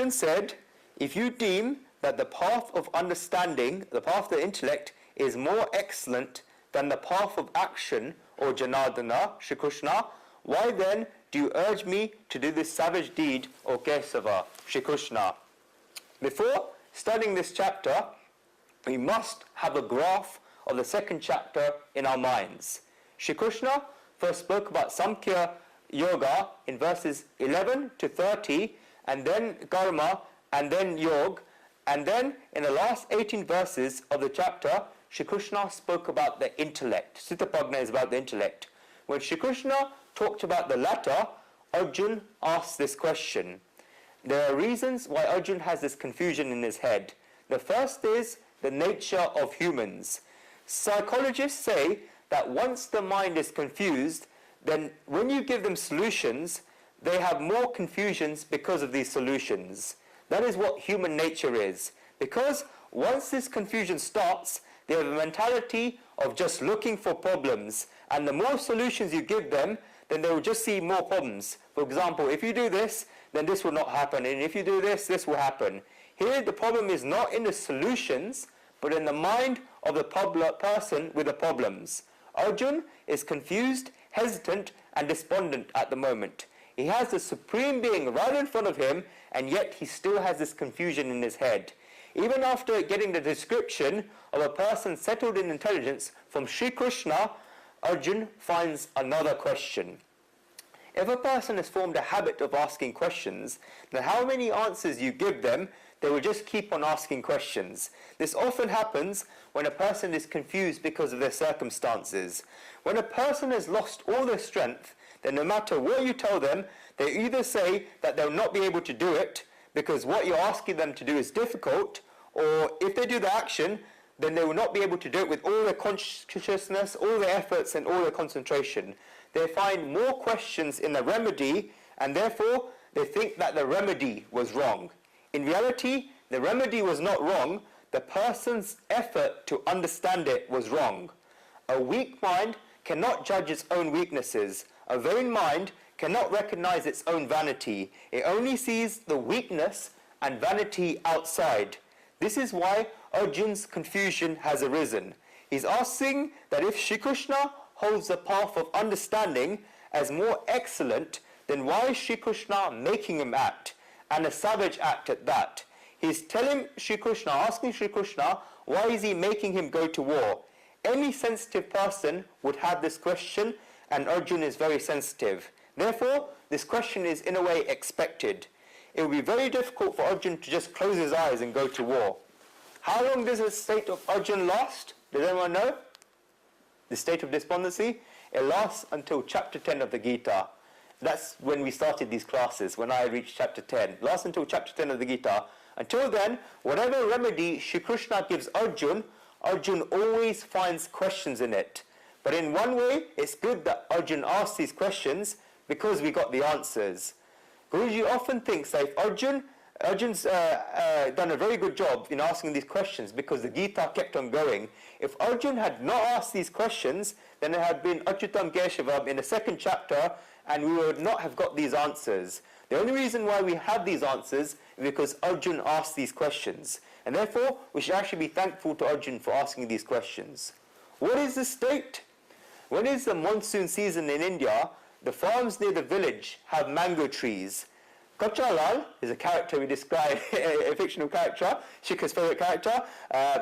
then said, if you deem that the path of understanding, the path of the intellect, is more excellent than the path of action, or Janārdana, Shri Krishna, why then do you urge me to do this savage deed, O Kesava, Shri Krishna? Before studying this chapter, we must have a graph of the second chapter in our minds. Shri Krishna first spoke about Samkhya Yoga in verses 11 to 30, and then Karma, and then Yoga, and then in the last 18 verses of the chapter, Shri Krishna spoke about the intellect. Sthitapagna is about the intellect. When Shri Krishna talked about the latter, Arjuna asked this question. There are reasons why Arjuna has this confusion in his head. The first is the nature of humans. Psychologists say that once the mind is confused, then when you give them solutions, they have more confusions because of these solutions. That is what human nature is. Because once this confusion starts, they have a mentality of just looking for problems. And the more solutions you give them, then they will just see more problems. For example, if you do this, then this will not happen. And if you do this, this will happen. Here, the problem is not in the solutions, but in the mind of the person with the problems. Arjuna is confused, hesitant, and despondent at the moment. He has the Supreme Being right in front of him, and yet he still has this confusion in his head. Even after getting the description of a person settled in intelligence from Sri Krishna, Arjuna finds another question. If a person has formed a habit of asking questions, then how many answers you give them, they will just keep on asking questions. This often happens when a person is confused because of their circumstances. When a person has lost all their strength, then no matter what you tell them, they either say that they'll not be able to do it because what you're asking them to do is difficult, or if they do the action, then they will not be able to do it with all their consciousness, all their efforts, and all their concentration. They find more questions in the remedy, and therefore they think that the remedy was wrong. In reality, the remedy was not wrong, the person's effort to understand it was wrong. A weak mind cannot judge its own weaknesses. A vain mind cannot recognize its own vanity. It only sees the weakness and vanity outside. This is why Arjuna's confusion has arisen. He's asking that if Shri Krishna holds the path of understanding as more excellent, then why is Shri Krishna making him act, and a savage act at that? He's telling Shri Krishna, asking Shri Krishna, why is he making him go to war? Any sensitive person would have this question, and Arjuna is very sensitive. Therefore, this question is in a way expected. It will be very difficult for Arjuna to just close his eyes and go to war. How long does the state of Arjuna last? Does anyone know? The state of despondency? It lasts until chapter 10 of the Gita. That's when we started these classes, when I reached chapter 10. It lasts until chapter 10 of the Gita. Until then, whatever remedy Shri Krishna gives Arjuna, Arjuna always finds questions in it. But in one way, it's good that Arjuna asks these questions because we got the answers. Guruji often thinks that if Arjuna's done a very good job in asking these questions because the Gita kept on going. If Arjuna had not asked these questions, then it had been Achyutam Keshavam in the second chapter, and we would not have got these answers. The only reason why we have these answers is because Arjuna asked these questions. And therefore, we should actually be thankful to Arjuna for asking these questions. What is the state? When it's the monsoon season in India, the farms near the village have mango trees. Kachalal is a character we describe, a fictional character, Shika's favorite character,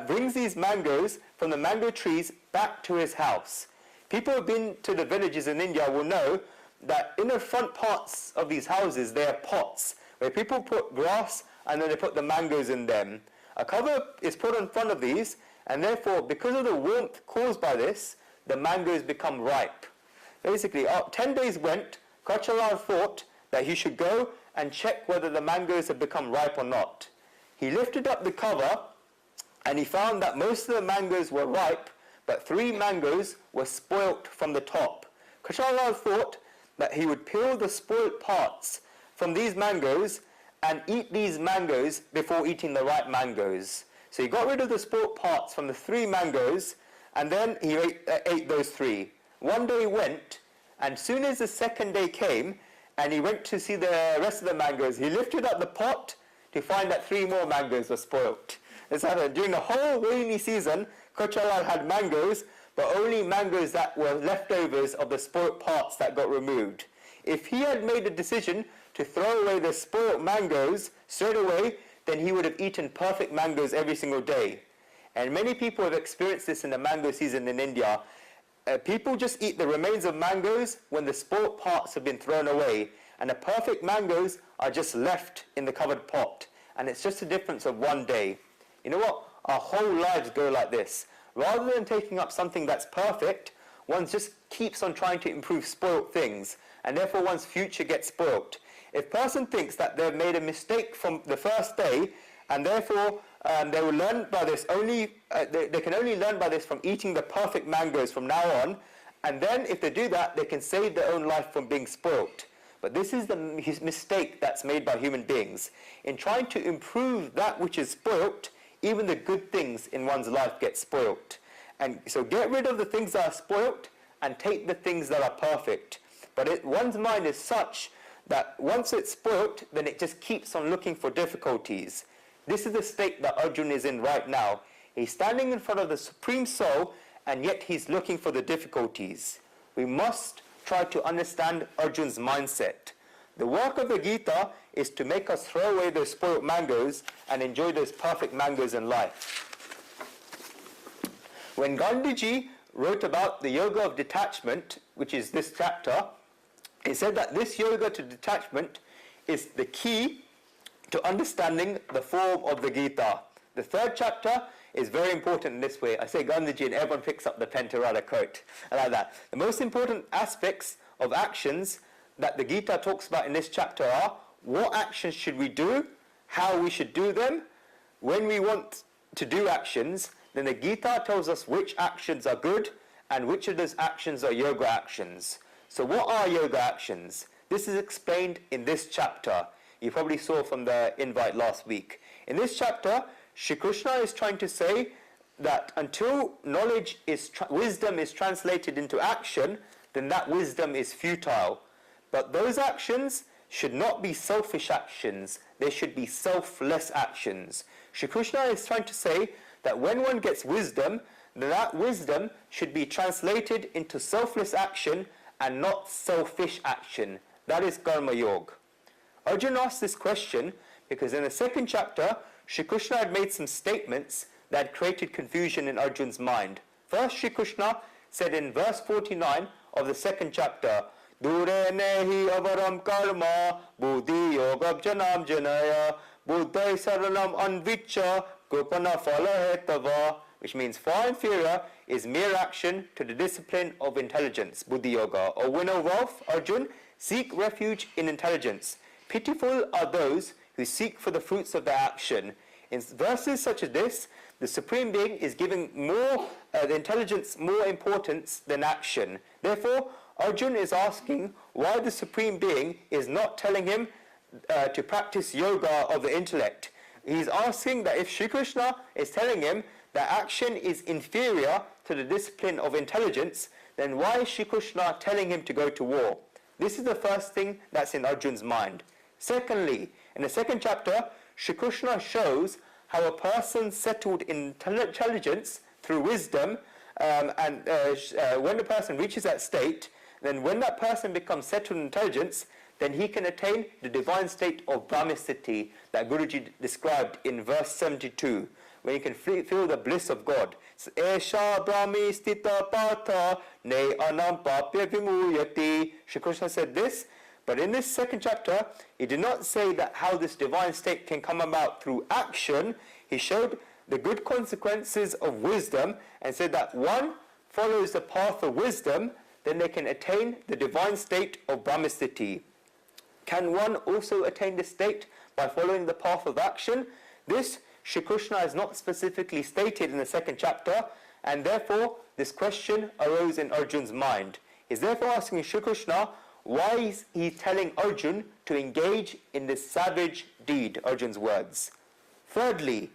brings these mangoes from the mango trees back to his house. People who have been to the villages in India will know that in the front parts of these houses there are pots where people put grass and then they put the mangoes in them. A cover is put in front of these, and therefore because of the warmth caused by this, the mangoes become ripe. Basically, 10 days went, Kachalal thought that he should go and check whether the mangoes had become ripe or not. He lifted up the cover and he found that most of the mangoes were ripe, but 3 mangoes were spoilt from the top. Kachalal thought that he would peel the spoilt parts from these mangoes and eat these mangoes before eating the ripe mangoes. So he got rid of the spoilt parts from the 3 mangoes, and then he ate those 3. One day went, and soon as the second day came, and he went to see the rest of the mangoes, he lifted up the pot to find that 3 more mangoes were spoilt. It's like during the whole rainy season, Kochalal had mangoes, but only mangoes that were leftovers of the spoilt parts that got removed. If he had made a decision to throw away the spoilt mangoes straight away, then he would have eaten perfect mangoes every single day. And many people have experienced this in the mango season in India. People just eat the remains of mangoes when the spoilt parts have been thrown away, and the perfect mangoes are just left in the covered pot. And it's just a difference of 1 day. You know what? Our whole lives go like this. Rather than taking up something that's perfect, one just keeps on trying to improve spoilt things, and therefore one's future gets spoilt. If a person thinks that they've made a mistake from the first day, and therefore they will learn by this only, they can only learn by this from eating the perfect mangoes from now on, and then if they do that, they can save their own life from being spoilt. But this is the mistake that's made by human beings. In trying to improve that which is spoilt, even the good things in one's life get spoilt. And so get rid of the things that are spoilt and take the things that are perfect. But one's mind is such that once it's spoilt, then it just keeps on looking for difficulties. This is the state that Arjuna is in right now. He's standing in front of the Supreme Soul, and yet he's looking for the difficulties. We must try to understand Arjuna's mindset. The work of the Gita is to make us throw away those spoiled mangoes and enjoy those perfect mangoes in life. When Gandhiji wrote about the yoga of detachment, which is this chapter, he said that this yoga to detachment is the key to understanding the form of the Gita. The 3rd chapter is very important in this way. I say Gandhiji and everyone picks up the pen to write a quote. I like that. The most important aspects of actions that the Gita talks about in this chapter are what actions should we do, how we should do them. When we want to do actions, then the Gita tells us which actions are good and which of those actions are yoga actions. So what are yoga actions? This is explained in this chapter. You probably saw from the invite last week. In this chapter, Shri Krishna is trying to say that until wisdom is translated into action, then that wisdom is futile. But those actions should not be selfish actions. They should be selfless actions. Shri Krishna is trying to say that when one gets wisdom, then that wisdom should be translated into selfless action and not selfish action. That is Karma Yoga. Arjuna asked this question because in the 2nd chapter, Shri Krishna had made some statements that created confusion in Arjuna's mind. First, Shri Krishna said in verse 49 of the 2nd chapter, Dure nehi avaram karma buddhi yogab janam janaya buddhai saranam anvicha gopana phala hetava, which means far inferior is mere action to the discipline of intelligence, buddhi yoga. O winner of wealth, Arjun, seek refuge in intelligence. Pitiful are those who seek for the fruits of their action. In verses such as this, the Supreme Being is giving the intelligence more importance than action. Therefore, Arjuna is asking why the Supreme Being is not telling him to practice yoga of the intellect. He's asking that if Shri Krishna is telling him that action is inferior to the discipline of intelligence, then why is Shri Krishna telling him to go to war? This is the first thing that's in Arjuna's mind. Secondly, in the 2nd chapter, Shri Krishna shows how a person settled in intelligence through wisdom, when the person reaches that state, then when that person becomes settled in intelligence, then he can attain the divine state of Brahmistiti that Guruji described in verse 72, when you can feel the bliss of God. Esha Brahmistita Patha Ne Anam Papya Vimuyati. Shri Krishna said this, but in this 2nd chapter, he did not say that how this divine state can come about through action. He showed the good consequences of wisdom and said that one follows the path of wisdom, then they can attain the divine state of Brahmistiti. Can one also attain this state by following the path of action? This Shri Krishna is not specifically stated in the 2nd chapter, and therefore this question arose in Arjuna's mind. He's therefore asking Shri Krishna, why is he telling Arjuna to engage in this savage deed, Arjuna's words. Thirdly,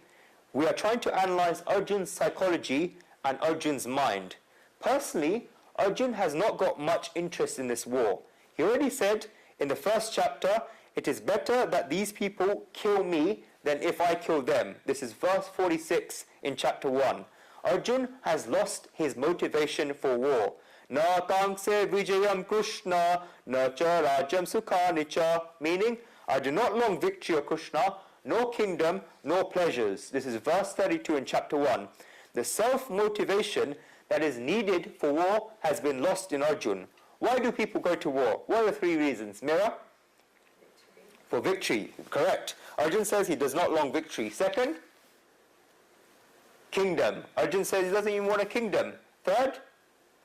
we are trying to analyze Arjuna's psychology and Arjuna's mind. Personally, Arjuna has not got much interest in this war. He already said in the 1st chapter, it is better that these people kill me than if I kill them. This is verse 46 in chapter 1. Arjun has lost his motivation for war. Na tangse vijayam Krishna, na cha rajam sukhanicha. Meaning, I do not long victory of Krishna, nor kingdom, nor pleasures. This is verse 32 in chapter 1. The self-motivation that is needed for war has been lost in Arjun. Why do people go to war? What are the three reasons? Mira? For victory. Correct. Arjun says he does not long victory. Second? Kingdom. Arjun says he doesn't even want a kingdom. Third?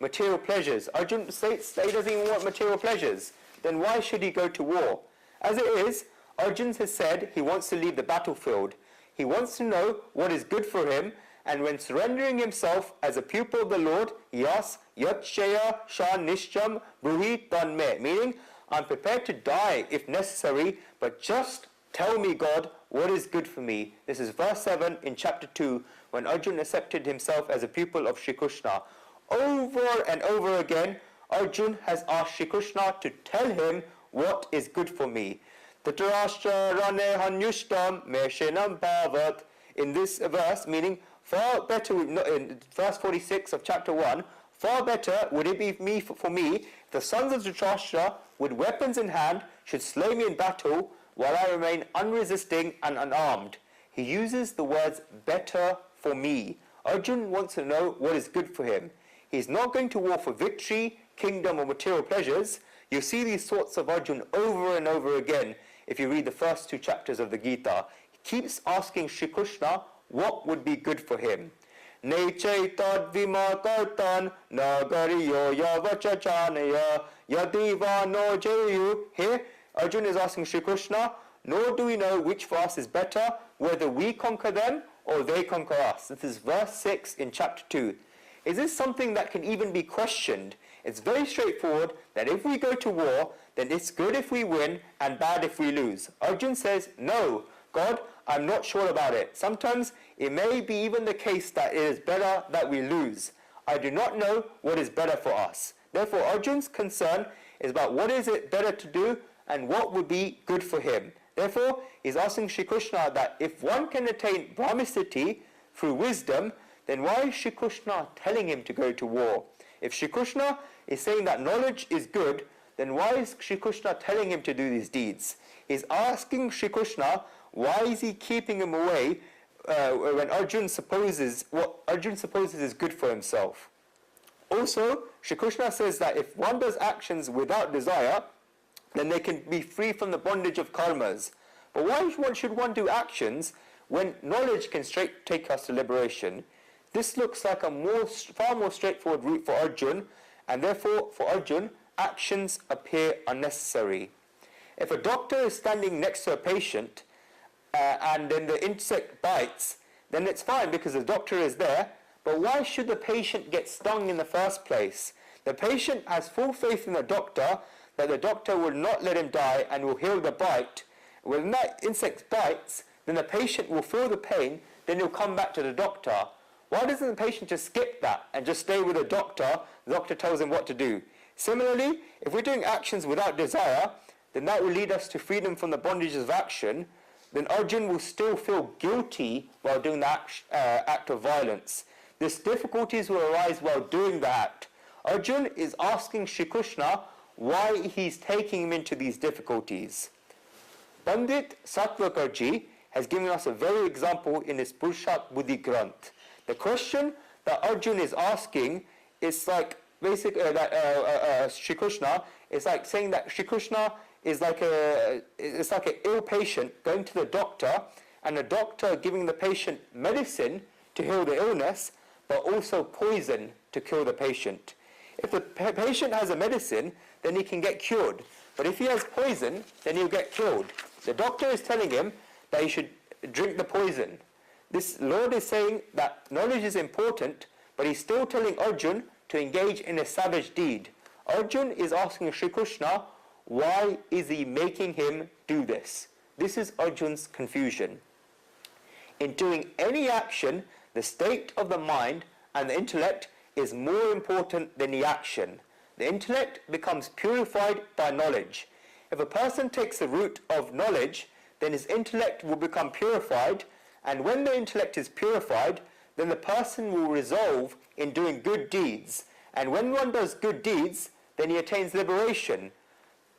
Material pleasures. Arjun states that he doesn't even want material pleasures. Then why should he go to war? As it is, Arjun has said he wants to leave the battlefield. He wants to know what is good for him, and when surrendering himself as a pupil of the Lord, he asks, Yat Shaya Sha Nishcham Bruhi Tanme, meaning, I'm prepared to die if necessary, but just tell me, God, what is good for me. This is verse 7 in chapter 2, when Arjun accepted himself as a pupil of Shri Krishna. Over and over again, Arjun has asked Shri Krishna to tell him what is good for me. Tatarashtra Rane Hanyushtam Meshenam Bhavat. In this verse, meaning far better, in verse 46 of chapter 1, far better would it be for me if the sons of Dhritarashtra, with weapons in hand, should slay me in battle while I remain unresisting and unarmed. He uses the words better for me. Arjun wants to know what is good for him. He's not going to war for victory, kingdom, or material pleasures. You see these thoughts of Arjun over and over again if you read the first two chapters of the Gita. He keeps asking Shri Krishna what would be good for him. Nechaitat vimatartan nagariyo yavachachanaya yadiva no jayu. Here, Arjun is asking Shri Krishna, nor do we know which for us is better, whether we conquer them or they conquer us. This is verse 6 in chapter 2. Is this something that can even be questioned? It's very straightforward that if we go to war, then it's good if we win and bad if we lose. Arjun says, no, God, I'm not sure about it. Sometimes it may be even the case that it is better that we lose. I do not know what is better for us. Therefore, Arjun's concern is about what is it better to do and what would be good for him. Therefore, he's asking Shri Krishna that if one can attain Brahmacity through wisdom, then why is Shri Krishna telling him to go to war? If Shri Krishna is saying that knowledge is good, then why is Shri Krishna telling him to do these deeds? He's asking Shri Krishna, why is he keeping him away when Arjun supposes what Arjun supposes is good for himself? Also, Shri Krishna says that if one does actions without desire, then they can be free from the bondage of karmas. But why should one do actions when knowledge can straight take us to liberation? This looks like a far more straightforward route for Arjun, and therefore for Arjun, actions appear unnecessary. If a doctor is standing next to a patient and then the insect bites, then it's fine because the doctor is there, but why should the patient get stung in the first place? The patient has full faith in the doctor that the doctor will not let him die and will heal the bite. When that insect bites, then the patient will feel the pain, then he'll come back to the doctor. Why doesn't the patient just skip that and just stay with the doctor tells him what to do? Similarly, if we're doing actions without desire, then that will lead us to freedom from the bondages of action. Then Arjun will still feel guilty while doing the act of violence. These difficulties will arise while doing the act. Arjun is asking Shri Krishna why he's taking him into these difficulties. Pandit Satvakarji has given us a very example in his Purushat Buddhi Granth. The question that Arjun is asking is like basically Shri Krishna is like saying that Shri Krishna is like an ill patient going to the doctor, and the doctor giving the patient medicine to heal the illness, but also poison to kill the patient. If the patient has a medicine, then he can get cured. But if he has poison, then he'll get killed. The doctor is telling him that he should drink the poison. This Lord is saying that knowledge is important, but he's still telling Arjun to engage in a savage deed. Arjun is asking Shri Krishna, why is he making him do this? This is Arjun's confusion. In doing any action, the state of the mind and the intellect is more important than the action. The intellect becomes purified by knowledge. If a person takes the route of knowledge, then his intellect will become purified, and when the intellect is purified, then the person will resolve in doing good deeds. And when one does good deeds, then he attains liberation.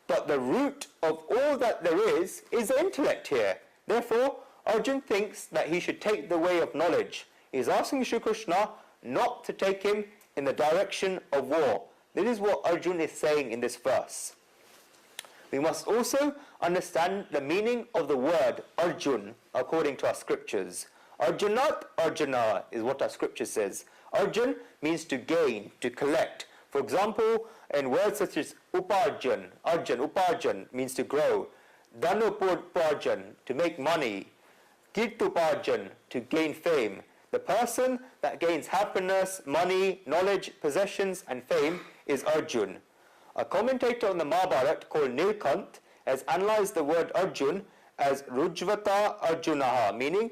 But the root of all that there is the intellect here. Therefore, Arjuna thinks that he should take the way of knowledge. He is asking Shri Krishna not to take him in the direction of war. This is what Arjuna is saying in this verse. We must also understand the meaning of the word Arjun according to our scriptures. Arjunat Arjuna is what our scripture says. Arjun means to gain, to collect. For example, in words such as uparjan, uparjan means to grow. Dhanuparjan, to make money. Kirtuparjan, to gain fame. The person that gains happiness, money, knowledge, possessions and fame is Arjun. A commentator on the Mahabharata called Nilkant has analyzed the word Arjun as Rujvata Arjunaha, meaning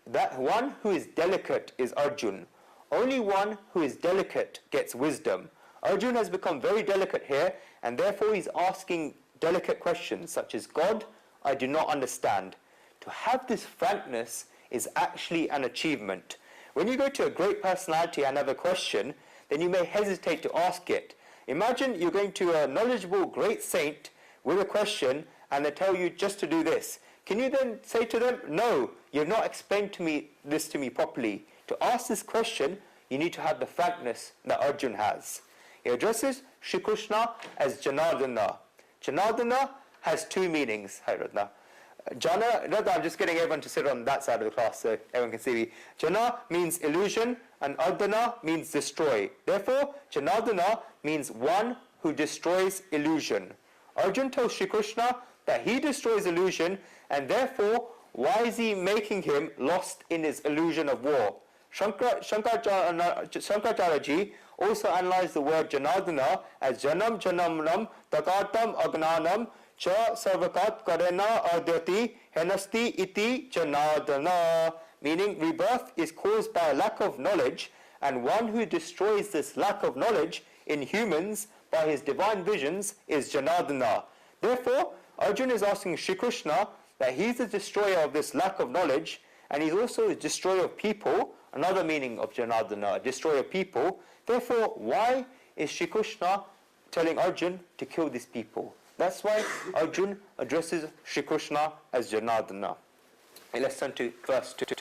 that one who is delicate is Arjun. Only one who is delicate gets wisdom. Arjun has become very delicate here, and therefore he's asking delicate questions such as, God, I do not understand. To have this frankness is actually an achievement. When you go to a great personality and have a question, then you may hesitate to ask it. Imagine you're going to a knowledgeable great saint with a question and they tell you just to do this. Can you then say to them, no, you've not explained this to me properly. To ask this question, you need to have the frankness that Arjuna has. He addresses Shri Krishna as Janārdana. Janārdana has two meanings. Hi, Radha. I'm just getting everyone to sit on that side of the class so everyone can see me. Jana means illusion and Ardana means destroy. Therefore, Janārdana means one who destroys illusion. Arjuna tells Shri Krishna that he destroys illusion, and therefore, why is he making him lost in his illusion of war? Shankaracharya ji also analyzed the word Janārdana as Janam Janamnam Takartam Agnanam Cha Sarvakat Karena Ardati Henasti Iti Janārdana, meaning rebirth is caused by a lack of knowledge, and one who destroys this lack of knowledge in humans by his divine visions is Janārdana. Therefore, Arjuna is asking Shri Krishna that he's the destroyer of this lack of knowledge, and he's also a destroyer of people, another meaning of Janārdana, destroyer of people. Therefore, why is Shri Krishna telling Arjuna to kill these people? That's why Arjuna addresses Shri Krishna as Janārdana. Let's turn to verse 2.